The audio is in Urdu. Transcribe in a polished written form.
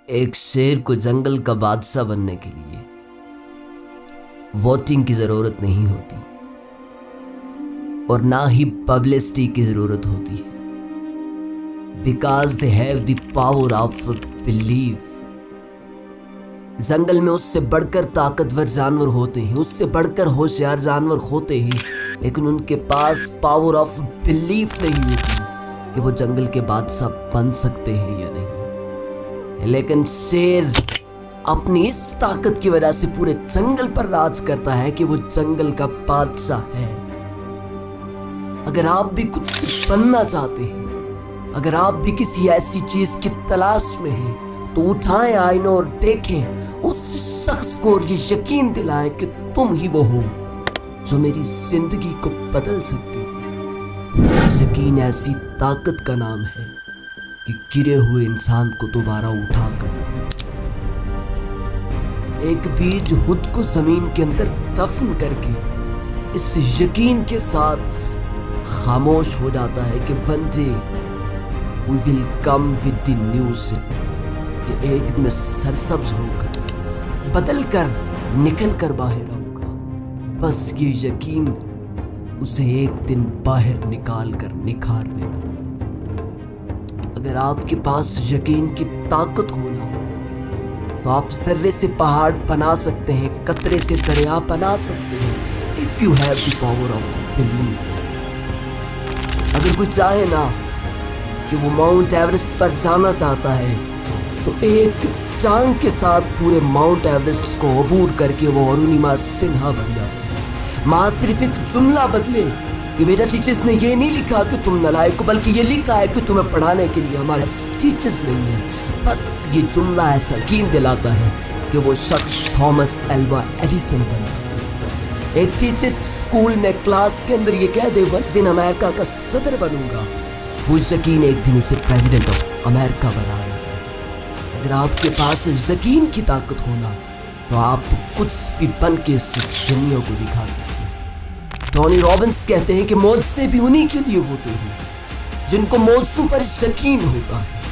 ایک شیر کو جنگل کا بادشاہ بننے کے لیے ووٹنگ کی ضرورت نہیں ہوتی اور نہ ہی پبلسٹی کی ضرورت ہوتی ہے، because they have the power of belief. جنگل میں اس سے بڑھ کر طاقتور جانور ہوتے ہیں، اس سے بڑھ کر ہوشیار جانور ہوتے ہیں، لیکن ان کے پاس پاور آف بلیف نہیں ہوتی کہ وہ جنگل کے بادشاہ بن سکتے ہیں یا نہیں۔ لیکن شیر اپنی اس طاقت کی وجہ سے پورے جنگل پر راج کرتا ہے کہ وہ جنگل کا بادشاہ ہے۔ اگر آپ بھی کچھ بننا چاہتے ہیں، اگر آپ بھی کسی ایسی چیز کی تلاش میں ہیں، تو اٹھائیں آئینہ اور دیکھیں اس شخص کو اور یہ یقین دلائیں کہ تم ہی وہ ہو جو میری زندگی کو بدل سکتی ہو۔ یقین ایسی طاقت کا نام ہے کہ گرے ہوئے انسان کو دوبارہ اٹھا کر رکھ دیتا۔ ایک بیج خود کو زمین کے اندر دفن کر کے اس یقین کے ساتھ خاموش ہو جاتا ہے کہ one day we will come with the news، کہ ایک دن میں سرسبز ہو کر بدل کر نکل کر باہر آؤں گا۔ بس یہ یقین اسے ایک دن باہر نکال کر نکھار دیتا ہے۔ اگر آپ کے پاس یقین کی طاقت ہونا تو آپ ذرے سے پہاڑ بنا سکتے ہیں، قطرے سے دریا بنا سکتے ہیں۔ if you have the power of belief۔ اگر کوئی چاہے نا کہ وہ ماؤنٹ ایورسٹ پر جانا چاہتا ہے تو ایک ٹانگ کے ساتھ پورے ماؤنٹ ایورسٹ کو عبور کر کے وہ ارونیما سنہا بن جاتا ہے۔ ماں صرف ایک جملہ بدلے کہ بیٹا ٹیچرز نے یہ نہیں لکھا کہ تم نالائق ہو، بلکہ یہ لکھا ہے کہ تمہیں پڑھانے کے لیے ہمارے ٹیچرز نہیں ہیں۔ بس یہ جملہ ایسا یقین دلاتا ہے کہ وہ شخص تھامس ایلوا ایڈیسن بن جاتا ہے۔ ایک ٹیچر اسکول میں کلاس کے اندر یہ کہہ دے ایک دن امریکہ کا صدر بنوں گا، وہ یقین ایک دن اسے پریزیڈنٹ آف امریکہ بنا دیتا ہے۔ اگر آپ کے پاس یقین کی طاقت ہونا تو آپ کچھ بھی بن کے اس دنیا کو دکھا سکتے ہیں۔ ٹونی رابنس کہتے ہیں کہ معجزے بھی انہی کے لیے ہوتے ہیں جن کو معجزوں پر یقین ہوتا ہے۔